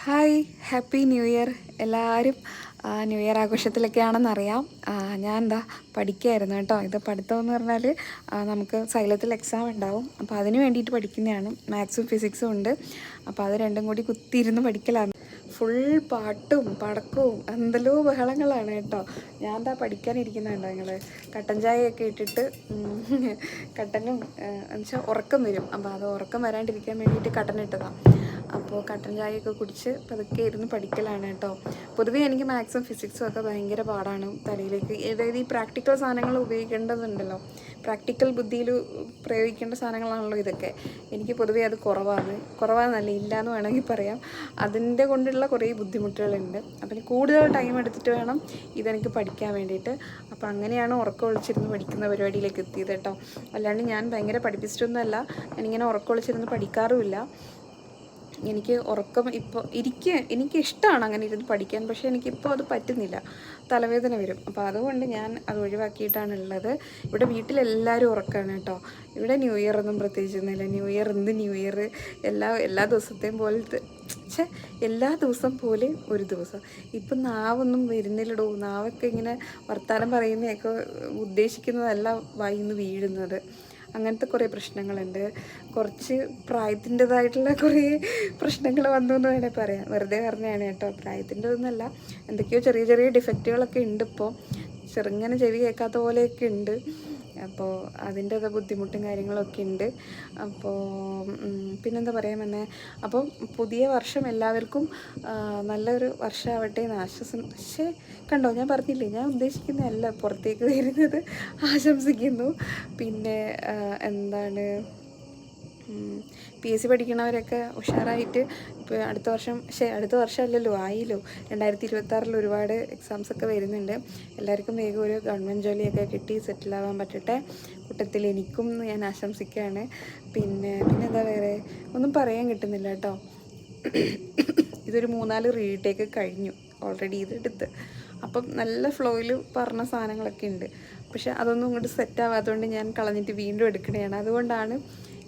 Hi, happy new year എല്ലാവരും. New year ആഘോഷത്തിലൊക്കെയാണെന്നറിയാം. ഞാൻ എന്താ പഠിക്കുകയായിരുന്നു കേട്ടോ. ഇത് പഠിത്തമെന്ന് പറഞ്ഞാൽ നമുക്ക് സൈലത്തിൽ എക്സാം ഉണ്ടാവും. അപ്പോൾ അതിന് വേണ്ടിയിട്ട് പഠിക്കുന്നതാണ്. മാത്സും ഫിസിക്സും ഉണ്ട്. അപ്പോൾ അത് രണ്ടും കൂടി കുത്തിയിരുന്ന് പഠിക്കലാണ്. ഫുൾ പാട്ടും പടക്കവും എന്തെല്ലോ ബഹളങ്ങളാണ് കേട്ടോ. ഞാൻ എന്താ പഠിക്കാനിരിക്കുന്നുണ്ടോ നിങ്ങൾ? കട്ടൻ ചായയൊക്കെ ഇട്ടിട്ട് കട്ടനും എന്നുവെച്ചാൽ ഉറക്കം വരും. അപ്പോൾ അത് ഉറക്കം വരാണ്ടിരിക്കാൻ വേണ്ടിയിട്ട് കട്ടൻ ഇട്ടതാണ്. അപ്പോൾ കട്ടൻ ചായയൊക്കെ കുടിച്ച് പതുക്കെ ഇരുന്ന് പഠിക്കലാണ് കേട്ടോ. പൊതുവേ എനിക്ക് മാത്സും ഫിസിക്സും ഒക്കെ ഭയങ്കര പാടാണ് തലയിലേക്ക്. അതായത് ഈ പ്രാക്ടിക്കൽ സാധനങ്ങൾ ഉപയോഗിക്കേണ്ടതുണ്ടല്ലോ, പ്രാക്ടിക്കൽ ബുദ്ധിയിൽ പ്രയോഗിക്കേണ്ട സാധനങ്ങളാണല്ലോ ഇതൊക്കെ. എനിക്ക് പൊതുവേ അത് കുറവാണെന്നല്ല, ഇല്ല എന്ന് വേണമെങ്കിൽ പറയാം. അതിൻ്റെ കൊണ്ടുള്ള കുറേ ബുദ്ധിമുട്ടുകളുണ്ട്. അപ്പം കൂടുതൽ ടൈം എടുത്തിട്ട് വേണം ഇതെനിക്ക് പഠിക്കാൻ വേണ്ടിയിട്ട്. അപ്പോൾ അങ്ങനെയാണ് ഉറക്കം ഒളിച്ചിരുന്ന് പഠിക്കുന്ന പരിപാടിയിലേക്ക് എത്തിയത് കേട്ടോ. അല്ലാണ്ട് ഞാൻ ഭയങ്കര പഠിപ്പിച്ചിട്ടൊന്നുമല്ല, ഞാനിങ്ങനെ ഉറക്കം ഒളിച്ചിരുന്ന് പഠിക്കാറുമില്ല. എനിക്ക് ഉറക്കം എനിക്കിഷ്ടമാണ് അങ്ങനെ ഇരുന്ന് പഠിക്കാൻ, പക്ഷേ എനിക്കിപ്പോൾ അത് പറ്റുന്നില്ല, തലവേദന വരും. അപ്പോൾ അതുകൊണ്ട് ഞാൻ അത് ഒഴിവാക്കിയിട്ടാണുള്ളത്. ഇവിടെ വീട്ടിലെല്ലാവരും ഉറക്കമാണ് കേട്ടോ. ഇവിടെ ന്യൂ ഇയർ ഒന്നും പ്രത്യേകിച്ചൊന്നുമില്ല. ന്യൂ ഇയർ എല്ലാ ദിവസത്തെയും പോലത്തെ എല്ലാ ദിവസം പോലെ ഒരു ദിവസം. ഇപ്പം നാവൊന്നും വരുന്നില്ലടോ. നാവൊക്കെ ഇങ്ങനെ വർത്താനം പറയുന്നതൊക്കെ ഉദ്ദേശിക്കുന്നതല്ല വായിന്ന് വീഴുന്നത്. അങ്ങനത്തെ കുറേ പ്രശ്നങ്ങളുണ്ട്. കുറച്ച് പ്രായത്തിൻ്റെതായിട്ടുള്ള കുറേ പ്രശ്നങ്ങൾ വന്നു എന്ന് വേണേൽ പറയാം. വെറുതെ പറഞ്ഞതാണ് കേട്ടോ, പ്രായത്തിൻ്റെതൊന്നുമല്ല. എന്തൊക്കെയോ ചെറിയ ചെറിയ ഡിഫക്റ്റുകളൊക്കെ ഉണ്ട്. ഇപ്പോൾ ചെറുങ്ങനെ ചെവി കേൾക്കാത്ത പോലെയൊക്കെ ഉണ്ട്. അപ്പോൾ അതിൻ്റെത് ബുദ്ധിമുട്ടും കാര്യങ്ങളൊക്കെ ഉണ്ട്. അപ്പോൾ പിന്നെന്താ പറയാൻ വന്നേ, അപ്പോൾ പുതിയ വർഷം എല്ലാവർക്കും നല്ലൊരു വർഷമാവട്ടെ എന്ന് പക്ഷേ കണ്ടോ, ഞാൻ പറഞ്ഞില്ലേ, ഞാൻ ഉദ്ദേശിക്കുന്നതല്ല പുറത്തേക്ക് വരുന്നത്. ആശംസിക്കുന്നു. പിന്നെ എന്താണ്, PSC പഠിക്കണവരൊക്കെ ഉഷാറായിട്ട് ഇപ്പോൾ അടുത്ത വർഷമല്ലല്ലോ, ആയില്ലോ, 2026 ഒരുപാട് എക്സാംസൊക്കെ വരുന്നുണ്ട്. എല്ലാവർക്കും വേഗം ഒരു ഗവൺമെൻറ് ജോലിയൊക്കെ കിട്ടി സെറ്റിലാവാൻ പറ്റട്ടെ. കൂട്ടത്തിൽ എനിക്കും ഞാൻ ആശംസിക്കുകയാണ്. പിന്നെന്താ വേറെ ഒന്നും പറയാൻ കിട്ടുന്നില്ല കേട്ടോ. ഇതൊരു 3-4 റീടേക്ക് കഴിഞ്ഞു ഓൾറെഡി ഇതെടുത്ത്. അപ്പം നല്ല ഫ്ലോയിൽ പറഞ്ഞ സാധനങ്ങളൊക്കെ ഉണ്ട്. പക്ഷെ അതൊന്നും ഇങ്ങോട്ട് സെറ്റാവാത്തതുകൊണ്ട് ഞാൻ കളഞ്ഞിട്ട് വീണ്ടും എടുക്കണതാണ്. അതുകൊണ്ടാണ്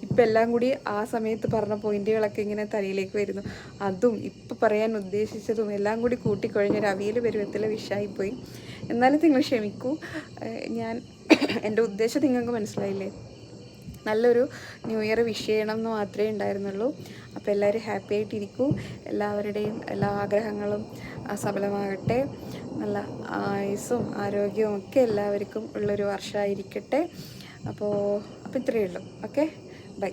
ഇപ്പം എല്ലാം കൂടി ആ സമയത്ത് പറഞ്ഞ പോയിന്റുകളൊക്കെ ഇങ്ങനെ തലയിലേക്ക് വരുന്നു. അതും ഇപ്പം പറയാൻ ഉദ്ദേശിച്ചതും എല്ലാം കൂടി കൂട്ടിക്കൊഴിഞ്ഞൊരു അവിയൽ പരുവത്തിലെ വിഷയമായിപ്പോയി. എന്നാലും നിങ്ങൾ ക്ഷമിക്കൂ. എൻ്റെ ഉദ്ദേശം നിങ്ങൾക്ക് മനസ്സിലായില്ലേ? നല്ലൊരു ന്യൂ ഇയർ വിഷ് ചെയ്യണം എന്ന് മാത്രമേ ഉണ്ടായിരുന്നുള്ളൂ. അപ്പോൾ എല്ലാവരും ഹാപ്പി ആയിട്ടിരിക്കൂ. എല്ലാവരുടെയും എല്ലാ ആഗ്രഹങ്ങളും സഫലമാകട്ടെ. നല്ല ആയുസ്സും ആരോഗ്യവും ഒക്കെ എല്ലാവർക്കും ഉള്ളൊരു വർഷമായിരിക്കട്ടെ. അപ്പോൾ ഇത്രയേ ഉള്ളൂ. Okay, by.